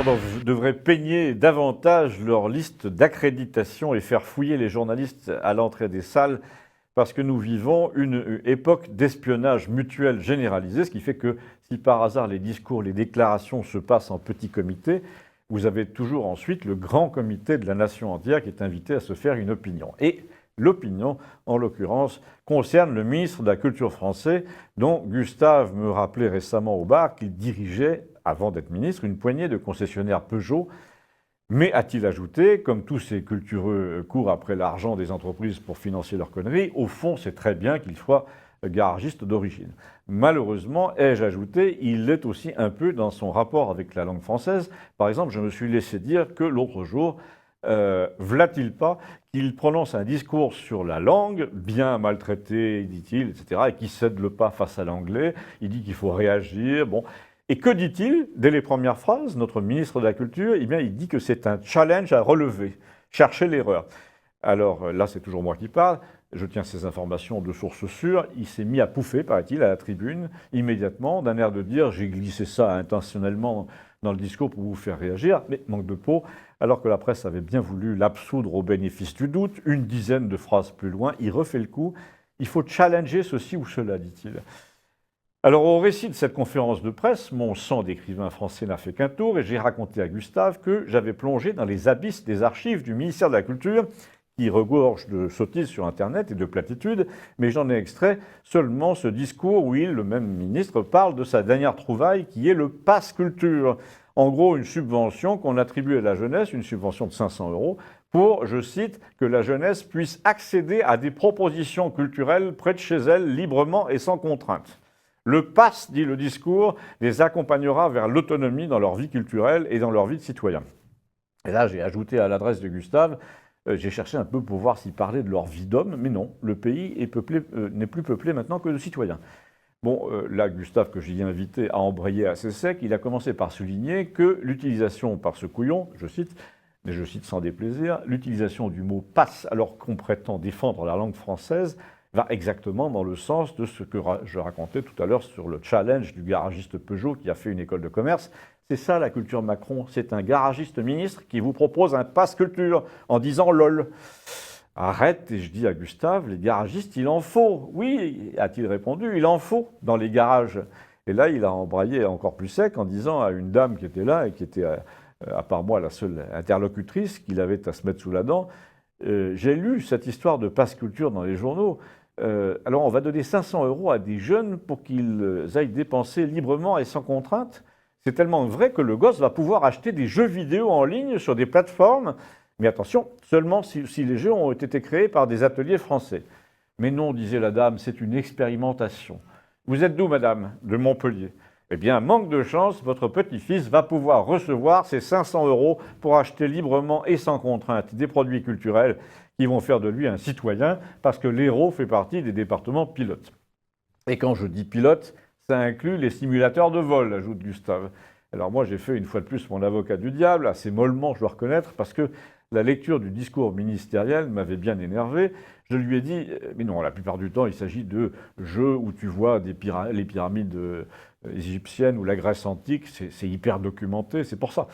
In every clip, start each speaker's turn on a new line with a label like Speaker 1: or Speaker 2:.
Speaker 1: indépendants devraient peigner davantage leur liste d'accréditation et faire fouiller les journalistes à l'entrée des salles parce que nous vivons une époque d'espionnage mutuel généralisé, ce qui fait que si par hasard les discours, les déclarations se passent en petit comité, vous avez toujours ensuite le grand comité de la nation entière qui est invité à se faire une opinion. Et l'opinion, en l'occurrence, concerne le ministre de la Culture français, dont Gustave me rappelait récemment au bar qu'il dirigeait, avant d'être ministre, une poignée de concessionnaires Peugeot. Mais, a-t-il ajouté, comme tous ces cultureux courent après l'argent des entreprises pour financer leurs conneries, au fond, c'est très bien qu'il soit garagiste d'origine. Malheureusement, ai-je ajouté, il l'est aussi un peu dans son rapport avec la langue française. Par exemple, je me suis laissé dire que l'autre jour, v'là-t-il pas qu'il prononce un discours sur la langue, bien maltraité, dit-il, etc., et qui cède le pas face à l'anglais. Il dit qu'il faut réagir. Bon. Et que dit-il dès les premières phrases, notre ministre de la Culture? Eh bien, il dit que c'est un challenge à relever, chercher l'erreur. Alors là, c'est toujours moi qui parle. Je tiens ces informations de sources sûres. Il s'est mis à pouffer, paraît-il, à la tribune, immédiatement, d'un air de dire « j'ai glissé ça intentionnellement dans le discours pour vous faire réagir », mais manque de peau, alors que la presse avait bien voulu l'absoudre au bénéfice du doute. Une dizaine de phrases plus loin, il refait le coup. Il faut challenger ceci ou cela, dit-il. Alors, au récit de cette conférence de presse, mon sang d'écrivain français n'a fait qu'un tour et j'ai raconté à Gustave que j'avais plongé dans les abysses des archives du ministère de la Culture, qui regorge de sottises sur Internet et de platitudes, mais j'en ai extrait seulement ce discours où il, le même ministre, parle de sa dernière trouvaille qui est le Pass Culture. En gros, une subvention qu'on attribue à la jeunesse, une subvention de 500 € pour, je cite, que la jeunesse puisse accéder à des propositions culturelles près de chez elle, librement et sans contrainte. Le pass, dit le discours, les accompagnera vers l'autonomie dans leur vie culturelle et dans leur vie de citoyen. Et là, j'ai ajouté à l'adresse de Gustave, j'ai cherché un peu pour voir s'il parlait de leur vie d'homme, mais non, le pays n'est plus peuplé maintenant que de citoyens. Bon, là, Gustave, que j'y ai invité à embrayer assez sec, il a commencé par souligner que l'utilisation par ce couillon, je cite, mais je cite sans déplaisir, l'utilisation du mot « passe » alors qu'on prétend défendre la langue française va exactement dans le sens de ce que je racontais tout à l'heure sur le challenge du garagiste Peugeot qui a fait une école de commerce. C'est ça la culture Macron, c'est un garagiste ministre qui vous propose un pass culture en disant lol. Arrête, et je dis à Gustave, les garagistes, il en faut. Oui, a-t-il répondu, il en faut dans les garages. Et là, il a embrayé encore plus sec en disant à une dame qui était là et qui était, à part moi, la seule interlocutrice qu'il avait à se mettre sous la dent, j'ai lu cette histoire de pass culture dans les journaux. Alors on va donner 500 € à des jeunes pour qu'ils aillent dépenser librement et sans contrainte. C'est tellement vrai que le gosse va pouvoir acheter des jeux vidéo en ligne sur des plateformes. Mais attention, seulement si les jeux ont été créés par des ateliers français. Mais non, disait la dame, c'est une expérimentation. Vous êtes d'où, madame? De Montpellier. Eh bien, manque de chance, votre petit-fils va pouvoir recevoir ces 500 € pour acheter librement et sans contrainte des produits culturels qui vont faire de lui un citoyen, parce que l'Hérault fait partie des départements pilotes. Et quand je dis pilote, ça inclut les simulateurs de vol, ajoute Gustave. Alors moi, j'ai fait une fois de plus mon avocat du diable, assez mollement, je dois reconnaître, parce que la lecture du discours ministériel m'avait bien énervé. Je lui ai dit, mais non, la plupart du temps, il s'agit de jeux où tu vois les pyramides égyptiennes ou la Grèce antique, c'est hyper documenté, c'est pour ça.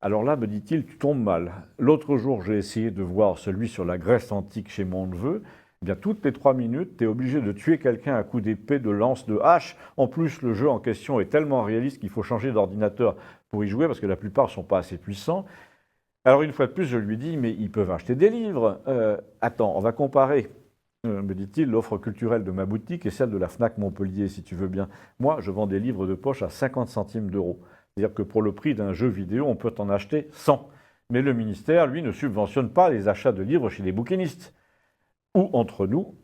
Speaker 1: Alors là, me dit-il, tu tombes mal. L'autre jour, j'ai essayé de voir celui sur la Grèce antique chez mon neveu. Eh bien, toutes les 3 minutes, tu es obligé de tuer quelqu'un à coups d'épée, de lance, de hache. En plus, le jeu en question est tellement réaliste qu'il faut changer d'ordinateur pour y jouer parce que la plupart ne sont pas assez puissants. Alors, une fois de plus, je lui dis, mais ils peuvent acheter des livres. Attends, on va comparer, me dit-il, l'offre culturelle de ma boutique et celle de la Fnac Montpellier, si tu veux bien. Moi, je vends des livres de poche à 50 centimes d'euros. C'est-à-dire que pour le prix d'un jeu vidéo, on peut en acheter 100. Mais le ministère, lui, ne subventionne pas les achats de livres chez les bouquinistes. Ou, entre nous,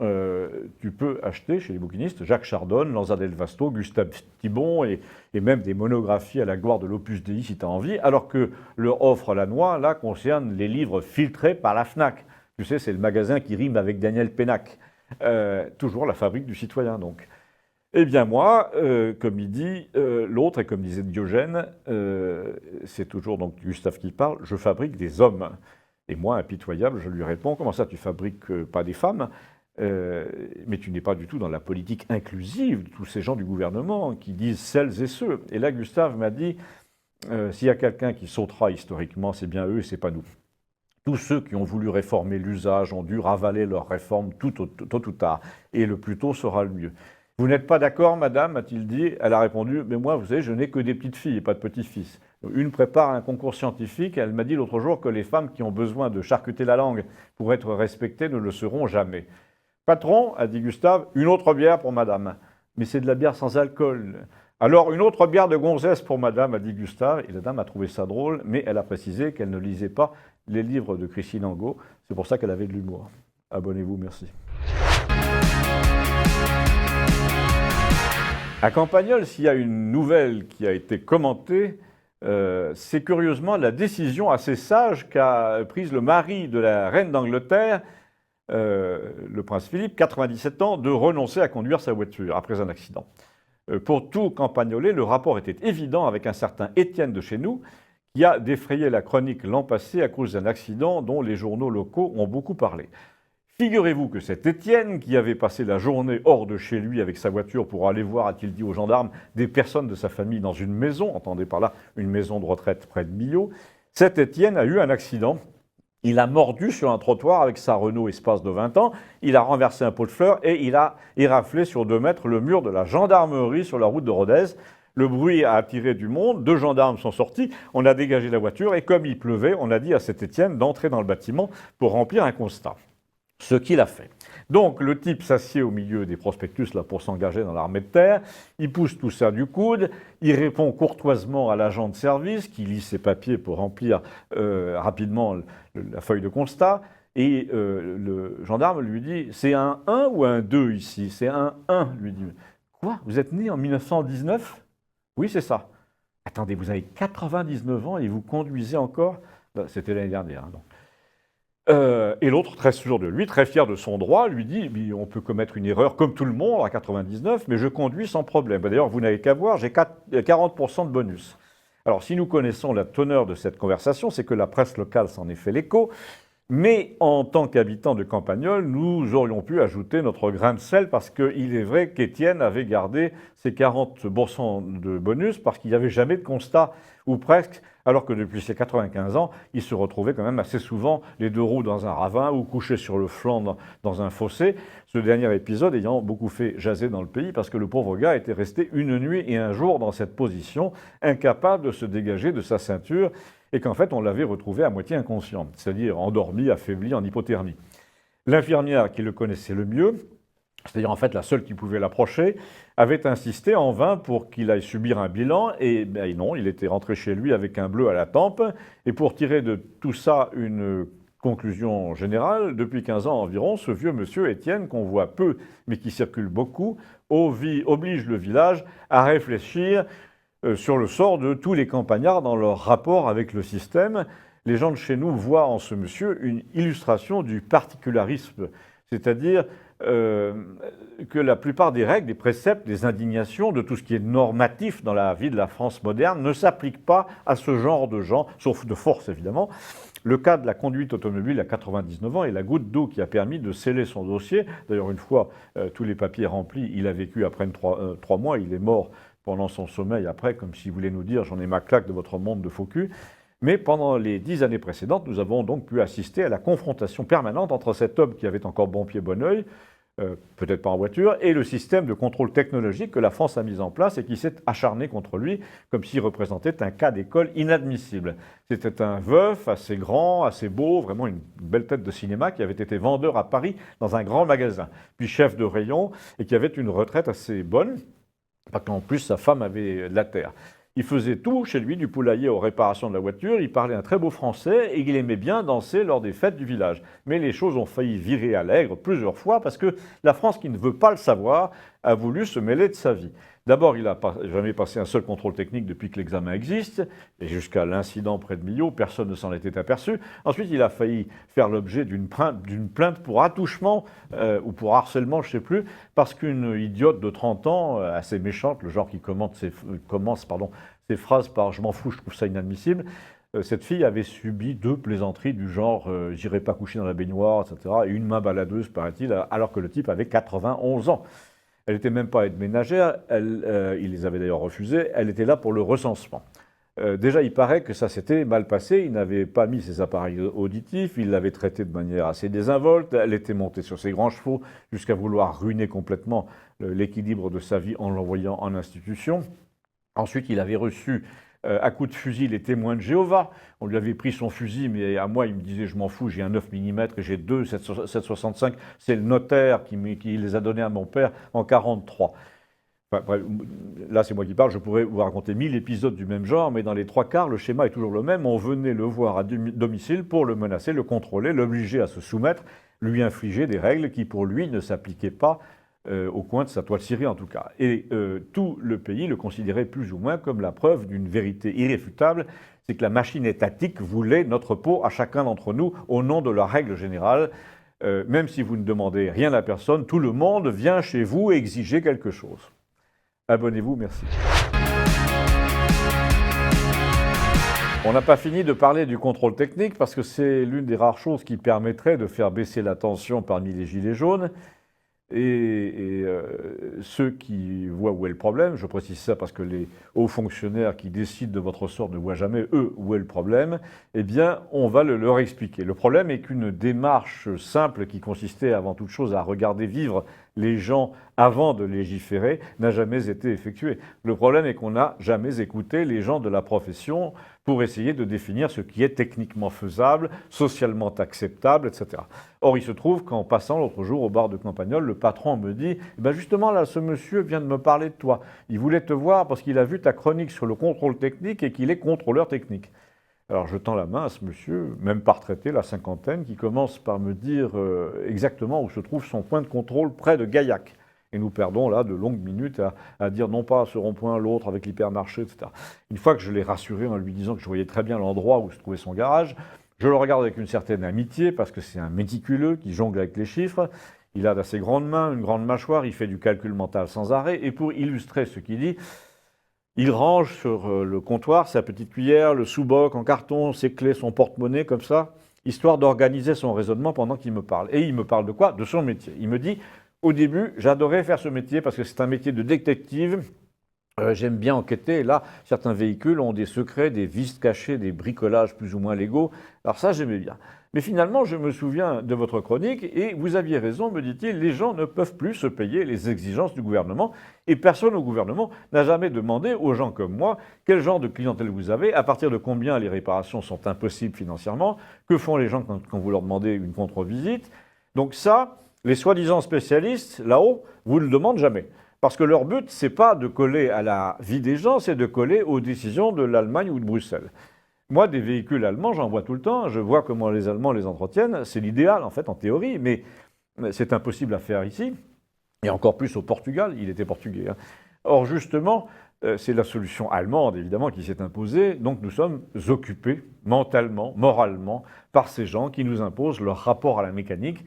Speaker 1: tu peux acheter chez les bouquinistes Jacques Chardonne, Lanza del Vasto, Gustave Thibon et même des monographies à la gloire de l'Opus Dei si tu as envie, alors que leur offre la noix, là, concerne les livres filtrés par la Fnac. Tu sais, c'est le magasin qui rime avec Daniel Pénac. Toujours la fabrique du citoyen, donc. Eh bien moi, comme il dit l'autre, et comme disait Diogène, c'est toujours donc Gustave qui parle, je fabrique des hommes. Et moi, impitoyable, je lui réponds, comment ça tu fabriques pas des femmes mais tu n'es pas du tout dans la politique inclusive de tous ces gens du gouvernement qui disent celles et ceux. Et là, Gustave m'a dit, S'il y a quelqu'un qui sautera historiquement, c'est bien eux et c'est pas nous. Tous ceux qui ont voulu réformer l'usage ont dû ravaler leurs réformes tôt ou tard, et le plus tôt sera le mieux. Vous n'êtes pas d'accord, madame, a-t-il dit. Elle a répondu, mais moi, vous savez, je n'ai que des petites filles et pas de petits-fils. Une prépare un concours scientifique, elle m'a dit l'autre jour que les femmes qui ont besoin de charcuter la langue pour être respectées ne le seront jamais. Patron, a dit Gustave, une autre bière pour madame. Mais c'est de la bière sans alcool. Alors, une autre bière de gonzesse pour madame, a dit Gustave, et la dame a trouvé ça drôle, mais elle a précisé qu'elle ne lisait pas les livres de Christine Angot. C'est pour ça qu'elle avait de l'humour. Abonnez-vous, merci. À Campagnol, s'il y a une nouvelle qui a été commentée, c'est curieusement la décision assez sage qu'a prise le mari de la reine d'Angleterre, le prince Philippe, 97 ans, de renoncer à conduire sa voiture après un accident. Pour tout Campagnolais, le rapport était évident avec un certain Étienne de chez nous, qui a défrayé la chronique l'an passé à cause d'un accident dont les journaux locaux ont beaucoup parlé. Figurez-vous que cet Étienne, qui avait passé la journée hors de chez lui avec sa voiture pour aller voir, a-t-il dit aux gendarmes, des personnes de sa famille dans une maison, entendez par là une maison de retraite près de Millau, cet Étienne a eu un accident. Il a mordu sur un trottoir avec sa Renault Espace de 20 ans, il a renversé un pot de fleurs et il a éraflé sur 2 mètres le mur de la gendarmerie sur la route de Rodez. Le bruit a attiré du monde, 2 gendarmes sont sortis, on a dégagé la voiture et comme il pleuvait, on a dit à cet Étienne d'entrer dans le bâtiment pour remplir un constat. Ce qu'il a fait. Donc le type s'assied au milieu des prospectus là, pour s'engager dans l'armée de terre, il pousse tout ça du coude, il répond courtoisement à l'agent de service qui lit ses papiers pour remplir rapidement la feuille de constat, et le gendarme lui dit « c'est un 1 ou un 2 ici ?»« C'est un 1 » lui dit. « Quoi ? Vous êtes né en 1919 ?»« Oui, c'est ça. »« Attendez, vous avez 99 ans et vous conduisez encore ?» C'était l'année dernière. Donc. Et l'autre, très sûr de lui, très fier de son droit, lui dit « on peut commettre une erreur comme tout le monde à 99, mais je conduis sans problème. D'ailleurs, vous n'avez qu'à voir, j'ai 40% de bonus. » Alors, si nous connaissons la teneur de cette conversation, c'est que la presse locale s'en est fait l'écho, mais en tant qu'habitant de Campagnol, nous aurions pu ajouter notre grain de sel parce qu'il est vrai qu'Étienne avait gardé ses 40% de bonus parce qu'il n'y avait jamais de constat, ou presque, alors que depuis ses 95 ans, il se retrouvait quand même assez souvent les 2 roues dans un ravin ou couché sur le flanc dans un fossé. Ce dernier épisode ayant beaucoup fait jaser dans le pays parce que le pauvre gars était resté une nuit et un jour dans cette position, incapable de se dégager de sa ceinture, et qu'en fait on l'avait retrouvé à moitié inconscient, c'est-à-dire endormi, affaibli, en hypothermie. L'infirmière qui le connaissait le mieux, c'est-à-dire en fait la seule qui pouvait l'approcher, avait insisté en vain pour qu'il aille subir un bilan, et non, il était rentré chez lui avec un bleu à la tempe, et pour tirer de tout ça une conclusion générale, depuis 15 ans environ, ce vieux monsieur Étienne, qu'on voit peu mais qui circule beaucoup, oblige le village à réfléchir sur le sort de tous les campagnards dans leur rapport avec le système. Les gens de chez nous voient en ce monsieur une illustration du particularisme, c'est-à-dire que la plupart des règles, des préceptes, des indignations, de tout ce qui est normatif dans la vie de la France moderne ne s'appliquent pas à ce genre de gens, sauf de force évidemment. Le cas de la conduite automobile à 99 ans est la goutte d'eau qui a permis de sceller son dossier. D'ailleurs, une fois tous les papiers remplis, il a vécu après 3 mois, il est mort pendant son sommeil après, comme s'il voulait nous dire « j'en ai ma claque de votre monde de faux cul ». Mais pendant les 10 années précédentes, nous avons donc pu assister à la confrontation permanente entre cet homme qui avait encore bon pied, bon oeil, peut-être pas en voiture, et le système de contrôle technologique que la France a mis en place et qui s'est acharné contre lui, comme s'il représentait un cas d'école inadmissible. C'était un veuf assez grand, assez beau, vraiment une belle tête de cinéma, qui avait été vendeur à Paris dans un grand magasin, puis chef de rayon, et qui avait une retraite assez bonne, parce qu'en plus sa femme avait de la terre. Il faisait tout chez lui, du poulailler aux réparations de la voiture, il parlait un très beau français et il aimait bien danser lors des fêtes du village. Mais les choses ont failli virer à l'aigre plusieurs fois parce que la France, qui ne veut pas le savoir, a voulu se mêler de sa vie. D'abord, il n'a jamais passé un seul contrôle technique depuis que l'examen existe, et jusqu'à l'incident près de Millau, personne ne s'en était aperçu. Ensuite, il a failli faire l'objet d'une plainte pour attouchement ou pour harcèlement, je ne sais plus, parce qu'une idiote de 30 ans, assez méchante, le genre qui commence ses phrases par « je m'en fous, je trouve ça inadmissible », cette fille avait subi 2 plaisanteries du genre « j'irai pas coucher dans la baignoire », etc., et une main baladeuse, paraît-il, alors que le type avait 91 ans. Elle n'était même pas aide ménagère, il les avait d'ailleurs refusées, elle était là pour le recensement. Déjà, il paraît que ça s'était mal passé. Il n'avait pas mis ses appareils auditifs. Il l'avait traité de manière assez désinvolte. Elle était montée sur ses grands chevaux jusqu'à vouloir ruiner complètement l'équilibre de sa vie en l'envoyant en institution. Ensuite, il avait reçu à coups de fusil les témoins de Jéhovah. On lui avait pris son fusil, mais à moi, il me disait, je m'en fous, j'ai un 9 mm et j'ai deux 7,65. C'est le notaire qui les a donnés à mon père en 1943. Enfin, bref, là, c'est moi qui parle, je pourrais vous raconter 1000 épisodes du même genre, mais dans les trois quarts, le schéma est toujours le même. On venait le voir à domicile pour le menacer, le contrôler, l'obliger à se soumettre, lui infliger des règles qui, pour lui, ne s'appliquaient pas au coin de sa toile cirée, en tout cas. Et tout le pays le considérait plus ou moins comme la preuve d'une vérité irréfutable, c'est que la machine étatique voulait notre peau à chacun d'entre nous au nom de la règle générale. Même si vous ne demandez rien à personne, tout le monde vient chez vous exiger quelque chose. Abonnez-vous, merci. On n'a pas fini de parler du contrôle technique parce que c'est l'une des rares choses qui permettrait de faire baisser la tension parmi les gilets jaunes. Et ceux qui voient où est le problème, je précise ça parce que les hauts fonctionnaires qui décident de votre sort ne voient jamais, eux, où est le problème, eh bien, on va leur expliquer. Le problème est qu'une démarche simple qui consistait avant toute chose à regarder vivre les gens avant de légiférer n'a jamais été effectuée. Le problème est qu'on n'a jamais écouté les gens de la profession pour essayer de définir ce qui est techniquement faisable, socialement acceptable, etc. Or, il se trouve qu'en passant l'autre jour au bar de Campagnol, le patron me dit « Ben justement, là, ce monsieur vient de me parler de toi. Il voulait te voir parce qu'il a vu ta chronique sur le contrôle technique et qu'il est contrôleur technique. » Alors, je tends la main à ce monsieur, même pas retraité, la cinquantaine, qui commence par me dire exactement où se trouve son point de contrôle près de Gaillac. Et nous perdons là de longues minutes à dire non pas à ce rond-point, l'autre avec l'hypermarché, etc. Une fois que je l'ai rassuré en lui disant que je voyais très bien l'endroit où se trouvait son garage, je le regarde avec une certaine amitié parce que c'est un méticuleux qui jongle avec les chiffres. Il a d'assez grandes mains, une grande mâchoire, il fait du calcul mental sans arrêt. Et pour illustrer ce qu'il dit, il range sur le comptoir sa petite cuillère, le sous-boc en carton, ses clés, son porte-monnaie comme ça, histoire d'organiser son raisonnement pendant qu'il me parle. Et il me parle de quoi? De son métier. Il me dit... Au début, j'adorais faire ce métier parce que c'est un métier de détective. J'aime bien enquêter. Et là, certains véhicules ont des secrets, des vis cachées, des bricolages plus ou moins légaux. Alors ça, j'aimais bien. Mais finalement, je me souviens de votre chronique et vous aviez raison, me dit-il, les gens ne peuvent plus se payer les exigences du gouvernement. Et personne au gouvernement n'a jamais demandé aux gens comme moi quel genre de clientèle vous avez, à partir de combien les réparations sont impossibles financièrement, que font les gens quand vous leur demandez une contre-visite. Donc ça... Les soi-disant spécialistes, là-haut, vous ne le demandent jamais. Parce que leur but, ce n'est pas de coller à la vie des gens, c'est de coller aux décisions de l'Allemagne ou de Bruxelles. Moi, des véhicules allemands, j'en vois tout le temps. Je vois comment les Allemands les entretiennent. C'est l'idéal, en fait, en théorie, mais c'est impossible à faire ici. Et encore plus au Portugal. Il était portugais. Hein. Or, justement, c'est la solution allemande, évidemment, qui s'est imposée. Donc, nous sommes occupés mentalement, moralement, par ces gens qui nous imposent leur rapport à la mécanique.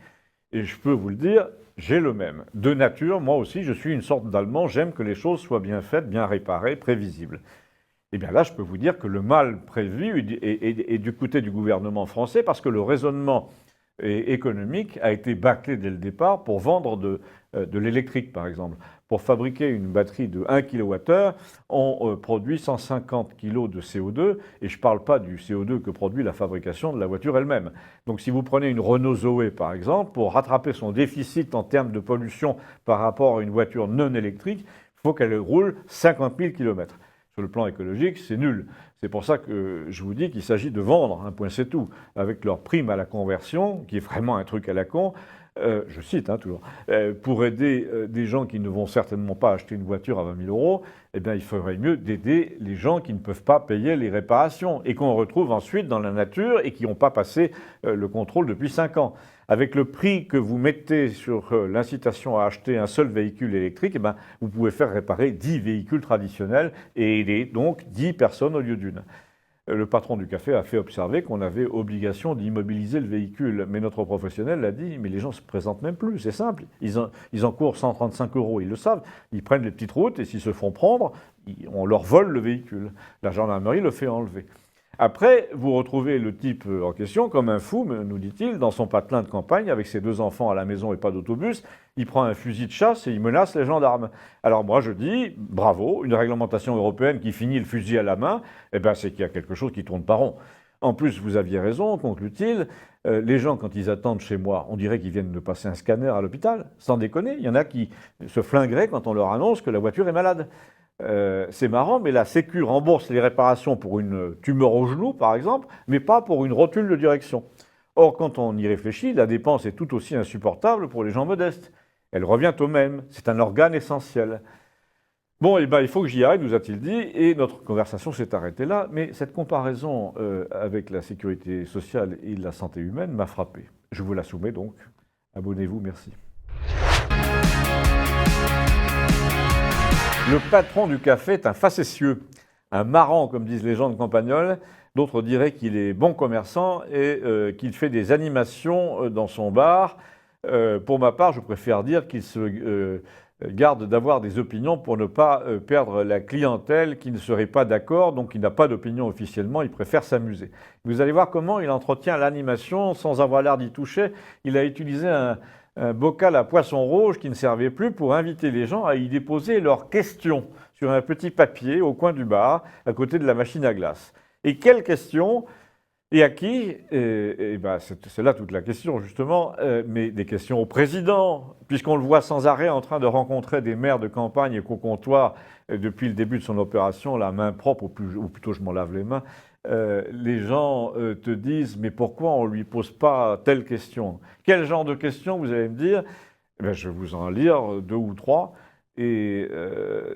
Speaker 1: Et je peux vous le dire, j'ai le même. De nature, moi aussi, je suis une sorte d'Allemand. J'aime que les choses soient bien faites, bien réparées, prévisibles. Et bien là, je peux vous dire que le mal prévu est du côté du gouvernement français parce que le raisonnement économique a été bâclé dès le départ pour vendre de l'électrique, par exemple. Pour fabriquer une batterie de 1 kWh, on produit 150 kg de CO2, et je ne parle pas du CO2 que produit la fabrication de la voiture elle-même. Donc si vous prenez une Renault Zoé, par exemple, pour rattraper son déficit en termes de pollution par rapport à une voiture non électrique, il faut qu'elle roule 50 000 km. Sur le plan écologique, c'est nul. C'est pour ça que je vous dis qu'il s'agit de vendre, un point c'est tout, avec leur prime à la conversion, qui est vraiment un truc à la con, je cite toujours, pour aider des gens qui ne vont certainement pas acheter une voiture à 20 000 €, eh bien, il faudrait mieux d'aider les gens qui ne peuvent pas payer les réparations et qu'on retrouve ensuite dans la nature et qui n'ont pas passé le contrôle depuis 5 ans. Avec le prix que vous mettez sur l'incitation à acheter un seul véhicule électrique, eh bien, vous pouvez faire réparer 10 véhicules traditionnels et aider donc 10 personnes au lieu d'une. Le patron du café a fait observer qu'on avait obligation d'immobiliser le véhicule. Mais notre professionnel l'a dit, mais les gens ne se présentent même plus, c'est simple. Ils encourent 135 €, ils le savent. Ils prennent les petites routes et s'ils se font prendre, on leur vole le véhicule. La gendarmerie le fait enlever. Après, vous retrouvez le type en question comme un fou, nous dit-il, dans son patelin de campagne, avec ses 2 enfants à la maison et pas d'autobus. Il prend un fusil de chasse et il menace les gendarmes. Alors moi je dis, bravo, une réglementation européenne qui finit le fusil à la main, eh ben, c'est qu'il y a quelque chose qui tourne pas rond. En plus, vous aviez raison, conclut-il, les gens quand ils attendent chez moi, on dirait qu'ils viennent de passer un scanner à l'hôpital, sans déconner. Il y en a qui se flingueraient quand on leur annonce que la voiture est malade. C'est marrant, mais la Sécu rembourse les réparations pour une tumeur au genou, par exemple, mais pas pour une rotule de direction. Or, quand on y réfléchit, la dépense est tout aussi insupportable pour les gens modestes. Elle revient au même, c'est un organe essentiel. Bon, eh ben, il faut que j'y aille, nous a-t-il dit, et notre conversation s'est arrêtée là, mais cette comparaison avec la sécurité sociale et la santé humaine m'a frappé. Je vous la soumets donc. Abonnez-vous, merci. Le patron du café est un facétieux, un marrant, comme disent les gens de Campagnole. D'autres diraient qu'il est bon commerçant et qu'il fait des animations dans son bar. Pour ma part, je préfère dire qu'il se garde d'avoir des opinions pour ne pas perdre la clientèle qui ne serait pas d'accord, donc il n'a pas d'opinion officiellement, il préfère s'amuser. Vous allez voir comment il entretient l'animation sans avoir l'air d'y toucher. Il a utilisé un bocal à poisson rouge qui ne servait plus pour inviter les gens à y déposer leurs questions sur un petit papier au coin du bar, à côté de la machine à glace. Et quelles questions? Et à qui? Ben, c'est là toute la question, justement, mais des questions au président, puisqu'on le voit sans arrêt en train de rencontrer des maires de campagne qu'au comptoir, depuis le début de son opération, la main propre, ou plutôt je m'en lave les mains, les gens te disent « mais pourquoi on ne lui pose pas telle question ?» Quel genre de question, vous allez me dire? Ben, je vais vous en lire 2 ou 3. Et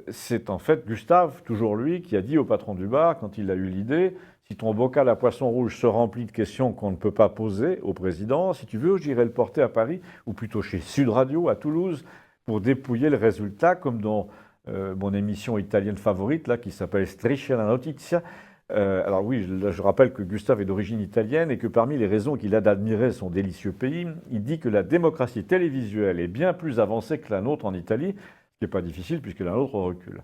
Speaker 1: c'est en fait Gustave, toujours lui, qui a dit au patron du bar, quand il a eu l'idée, si ton bocal à poisson rouge se remplit de questions qu'on ne peut pas poser au président, si tu veux, j'irai le porter à Paris, ou plutôt chez Sud Radio à Toulouse, pour dépouiller le résultat, comme dans mon émission italienne favorite, là, qui s'appelle Striscia la Notizia. Alors oui, je rappelle que Gustave est d'origine italienne et que parmi les raisons qu'il a d'admirer son délicieux pays, il dit que la démocratie télévisuelle est bien plus avancée que la nôtre en Italie, ce qui n'est pas difficile puisque la nôtre recule.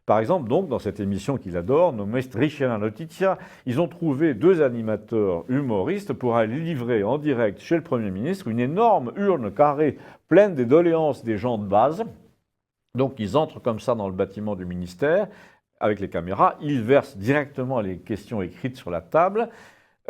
Speaker 1: Par exemple, donc, dans cette émission qu'il adore, nommée Striscia la Notizia, ils ont trouvé 2 animateurs humoristes pour aller livrer en direct chez le Premier ministre une énorme urne carrée pleine des doléances des gens de base. Donc ils entrent comme ça dans le bâtiment du ministère avec les caméras, ils versent directement les questions écrites sur la table,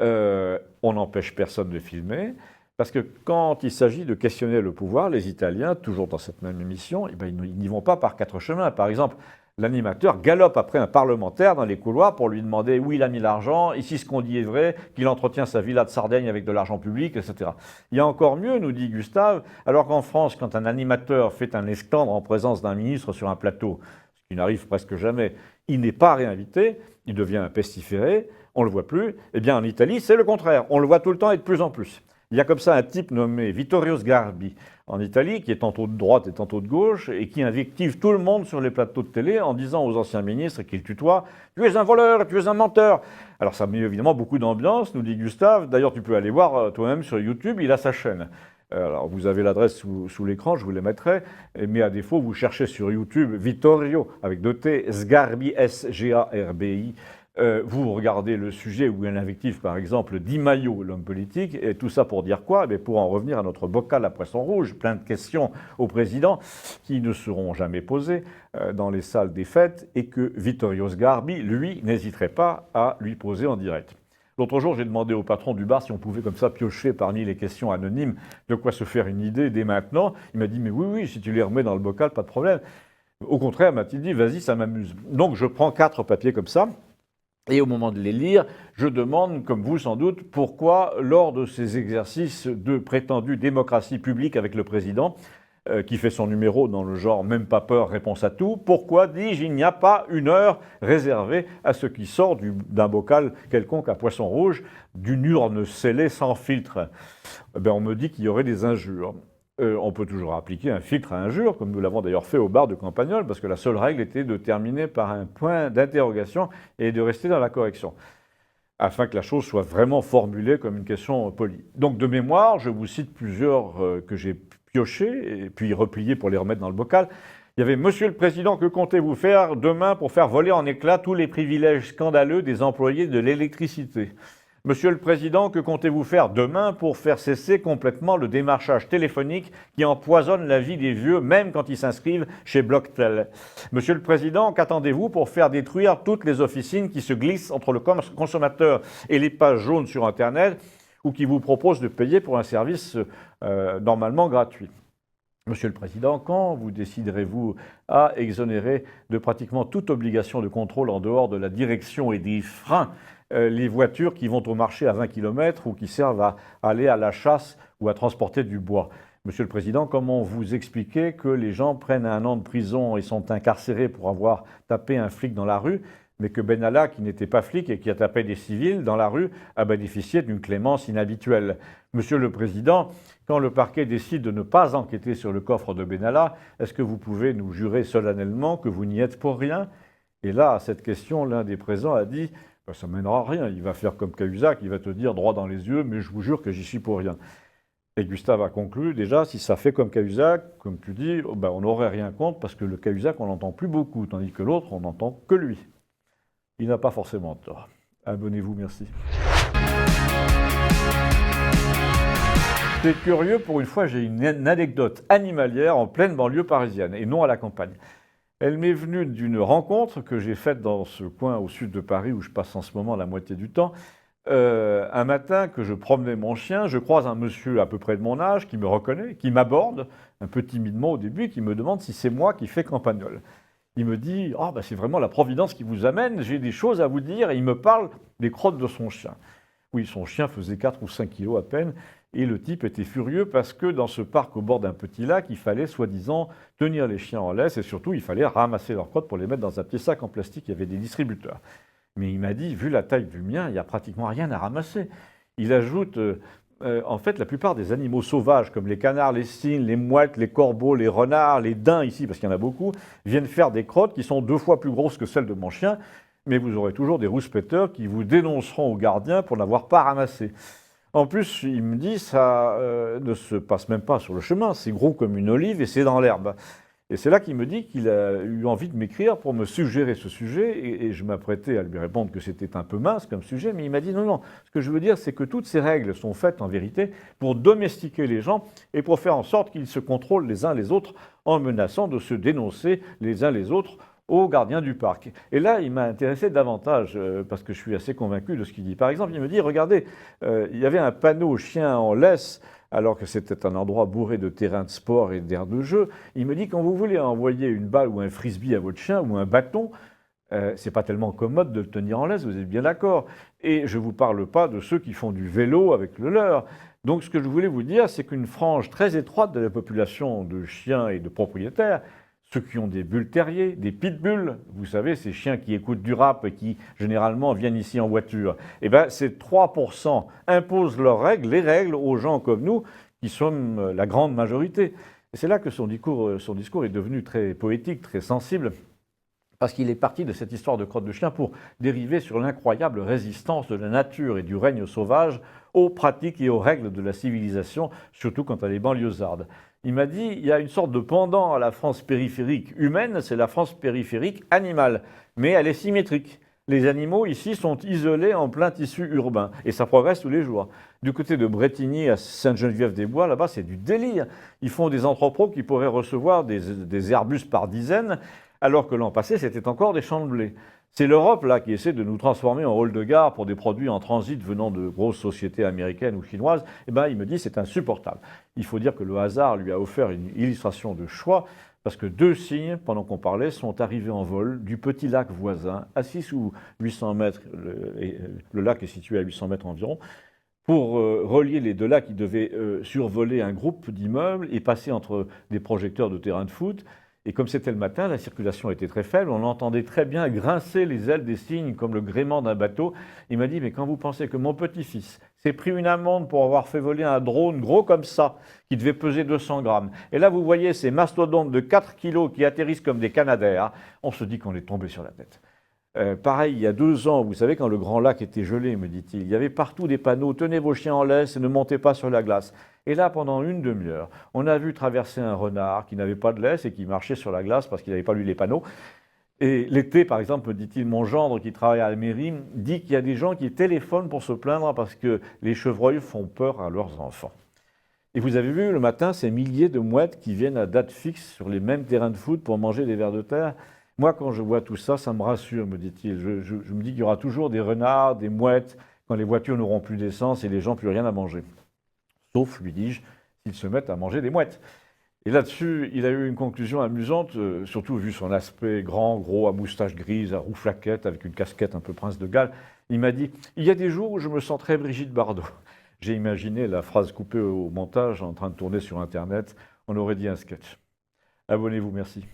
Speaker 1: on n'empêche personne de filmer, parce que quand il s'agit de questionner le pouvoir, les Italiens, toujours dans cette même émission, eh ben, ils n'y vont pas par 4 chemins. Par exemple, l'animateur galope après un parlementaire dans les couloirs pour lui demander où il a mis l'argent, et si ce qu'on dit est vrai, qu'il entretient sa villa de Sardaigne avec de l'argent public, etc. Il y a encore mieux, nous dit Gustave, alors qu'en France, quand un animateur fait un esclandre en présence d'un ministre sur un plateau, ce qui n'arrive presque jamais, il n'est pas réinvité, il devient un pestiféré, on ne le voit plus. Eh bien, en Italie, c'est le contraire. On le voit tout le temps et de plus en plus. Il y a comme ça un type nommé Vittorio Sgarbi en Italie, qui est tantôt de droite et tantôt de gauche, et qui invective tout le monde sur les plateaux de télé en disant aux anciens ministres qu'il tutoie « Tu es un voleur, tu es un menteur !» Alors ça met évidemment beaucoup d'ambiance, nous dit Gustave. D'ailleurs, tu peux aller voir toi-même sur YouTube, il a sa chaîne. Alors, vous avez l'adresse sous l'écran, je vous les mettrai, mais à défaut, vous cherchez sur YouTube Vittorio, avec 2 T, Sgarbi, S-G-A-R-B-I. Vous regardez le sujet où il y a l'invective, par exemple, Di Maio, l'homme politique, et tout ça pour dire quoi? Pour en revenir à notre bocal à poisson rouge, plein de questions au président qui ne seront jamais posées dans les salles des fêtes, et que Vittorio Sgarbi, lui, n'hésiterait pas à lui poser en direct. L'autre jour, j'ai demandé au patron du bar si on pouvait comme ça piocher parmi les questions anonymes de quoi se faire une idée dès maintenant. Il m'a dit « mais oui, si tu les remets dans le bocal, pas de problème ». Au contraire, m'a-t-il dit « vas-y, ça m'amuse ». Donc je prends 4 papiers comme ça, et au moment de les lire, je demande, comme vous sans doute, pourquoi lors de ces exercices de prétendue démocratie publique avec le président, qui fait son numéro dans le genre « même pas peur, réponse à tout », pourquoi, dis-je, il n'y a pas une heure réservée à ce qui sort d'un bocal quelconque à poisson rouge, d'une urne scellée sans filtre? On me dit qu'il y aurait des injures. On peut toujours appliquer un filtre à injures, comme nous l'avons d'ailleurs fait au bar de Campagnole, parce que la seule règle était de terminer par un point d'interrogation et de rester dans la correction, afin que la chose soit vraiment formulée comme une question polie. Donc de mémoire, je vous cite plusieurs que j'ai pioché et puis replié pour les remettre dans le bocal. Il y avait « Monsieur le Président, que comptez-vous faire demain pour faire voler en éclats tous les privilèges scandaleux des employés de l'électricité ?» Monsieur le Président, que comptez-vous faire demain pour faire cesser complètement le démarchage téléphonique qui empoisonne la vie des vieux, même quand ils s'inscrivent chez Blocktel? Monsieur le Président, qu'attendez-vous pour faire détruire toutes les officines qui se glissent entre le consommateur et les pages jaunes sur Internet ou qui vous proposent de payer pour un service normalement gratuit? Monsieur le Président, quand vous déciderez-vous à exonérer de pratiquement toute obligation de contrôle en dehors de la direction et des freins les voitures qui vont au marché à 20 km ou qui servent à aller à la chasse ou à transporter du bois? Monsieur le Président, comment vous expliquez que les gens prennent 1 an de prison et sont incarcérés pour avoir tapé un flic dans la rue, mais que Benalla, qui n'était pas flic et qui a tapé des civils dans la rue, a bénéficié d'une clémence inhabituelle? Monsieur le Président, quand le parquet décide de ne pas enquêter sur le coffre de Benalla, est-ce que vous pouvez nous jurer solennellement que vous n'y êtes pour rien? Et là, à cette question, l'un des présents a dit « ça ne mènera à rien, il va faire comme Cahuzac, il va te dire droit dans les yeux, mais je vous jure que j'y suis pour rien. » Et Gustave a conclu, déjà, si ça fait comme Cahuzac, comme tu dis, on n'aurait rien contre, parce que le Cahuzac, on n'entend plus beaucoup, tandis que l'autre, on n'entend que lui. Il n'a pas forcément tort. Abonnez-vous, merci. C'est curieux, pour une fois, j'ai une anecdote animalière en pleine banlieue parisienne, et non à la campagne. Elle m'est venue d'une rencontre que j'ai faite dans ce coin au sud de Paris, où je passe en ce moment la moitié du temps. Un matin que je promenais mon chien, je croise un monsieur à peu près de mon âge qui me reconnaît, qui m'aborde, un peu timidement au début, qui me demande si c'est moi qui fais Campagnol. Il me dit « Ah, c'est vraiment la Providence qui vous amène, j'ai des choses à vous dire », et il me parle des crottes de son chien. Oui, son chien faisait 4 ou 5 kilos à peine, et le type était furieux parce que dans ce parc au bord d'un petit lac, il fallait soi-disant tenir les chiens en laisse, et surtout, il fallait ramasser leurs crottes pour les mettre dans un petit sac en plastique, il y avait des distributeurs. Mais il m'a dit, vu la taille du mien, il n'y a pratiquement rien à ramasser. Il ajoute, en fait, la plupart des animaux sauvages, comme les canards, les cygnes, les mouettes, les corbeaux, les renards, les daims ici, parce qu'il y en a beaucoup, viennent faire des crottes qui sont 2 fois plus grosses que celles de mon chien, mais vous aurez toujours des rouspéteurs qui vous dénonceront aux gardiens pour n'avoir pas ramassé. En plus, il me dit, ça ne se passe même pas sur le chemin, c'est gros comme une olive et c'est dans l'herbe. Et c'est là qu'il me dit qu'il a eu envie de m'écrire pour me suggérer ce sujet, et je m'apprêtais à lui répondre que c'était un peu mince comme sujet, mais il m'a dit non, non, ce que je veux dire, c'est que toutes ces règles sont faites en vérité pour domestiquer les gens et pour faire en sorte qu'ils se contrôlent les uns les autres en menaçant de se dénoncer les uns les autres aux gardiens du parc. Et là, il m'a intéressé davantage, parce que je suis assez convaincu de ce qu'il dit. Par exemple, il me dit, regardez, il y avait un panneau chien en laisse, alors que c'était un endroit bourré de terrains de sport et d'aires de jeu. Il me dit, quand vous voulez envoyer une balle ou un frisbee à votre chien ou un bâton, c'est pas tellement commode de le tenir en laisse, vous êtes bien d'accord. Et je ne vous parle pas de ceux qui font du vélo avec le leur. Donc ce que je voulais vous dire, c'est qu'une frange très étroite de la population de chiens et de propriétaires, ceux qui ont des bulles terriers, des pitbulls, vous savez, ces chiens qui écoutent du rap et qui généralement viennent ici en voiture, eh bien ces 3% imposent leurs règles, les règles aux gens comme nous, qui sommes la grande majorité. Et c'est là que son discours est devenu très poétique, très sensible, parce qu'il est parti de cette histoire de crotte de chien pour dériver sur l'incroyable résistance de la nature et du règne sauvage aux pratiques et aux règles de la civilisation, surtout quant à les banlieusardes. Il m'a dit, il y a une sorte de pendant à la France périphérique humaine, c'est la France périphérique animale, mais elle est symétrique. Les animaux ici sont isolés en plein tissu urbain, et ça progresse tous les jours. Du côté de Brétigny à Sainte-Geneviève-des-Bois, là-bas, c'est du délire. Ils font des entrepôts qui pourraient recevoir des Airbus par dizaines, alors que l'an passé, c'était encore des champs de blé. C'est l'Europe là qui essaie de nous transformer en hall de gare pour des produits en transit venant de grosses sociétés américaines ou chinoises. Eh bien, il me dit c'est insupportable. Il faut dire que le hasard lui a offert une illustration de choix parce que 2 cygnes, pendant qu'on parlait, sont arrivés en vol du petit lac voisin, à 6 ou 800 mètres, le lac est situé à 800 mètres environ, pour relier les 2 lacs. Ils devaient survoler un groupe d'immeubles et passer entre des projecteurs de terrain de foot. Et comme c'était le matin, la circulation était très faible, on entendait très bien grincer les ailes des cygnes comme le gréement d'un bateau. Il m'a dit, mais quand vous pensez que mon petit-fils s'est pris une amende pour avoir fait voler un drone gros comme ça, qui devait peser 200 grammes, et là vous voyez ces mastodontes de 4 kilos qui atterrissent comme des canadaires, on se dit qu'on est tombé sur la tête. Pareil, il y a 2 ans, vous savez, quand le Grand Lac était gelé, me dit-il, il y avait partout des panneaux, tenez vos chiens en laisse et ne montez pas sur la glace. Et là, pendant une demi-heure, on a vu traverser un renard qui n'avait pas de laisse et qui marchait sur la glace parce qu'il n'avait pas lu les panneaux. Et l'été, par exemple, me dit-il, mon gendre qui travaille à la mairie dit qu'il y a des gens qui téléphonent pour se plaindre parce que les chevreuils font peur à leurs enfants. Et vous avez vu, le matin, ces milliers de mouettes qui viennent à date fixe sur les mêmes terrains de foot pour manger des vers de terre. Moi, quand je vois tout ça, ça me rassure, me dit-il. Je me dis qu'il y aura toujours des renards, des mouettes, quand les voitures n'auront plus d'essence et les gens plus rien à manger. Sauf, lui dis-je, s'ils se mettent à manger des mouettes. Et là-dessus, il a eu une conclusion amusante, surtout vu son aspect grand, gros, à moustache grise, à rouflaquette, avec une casquette un peu prince de Galles. Il m'a dit « Il y a des jours où je me sens très Brigitte Bardot ». J'ai imaginé la phrase coupée au montage en train de tourner sur Internet. On aurait dit un sketch. Abonnez-vous, merci.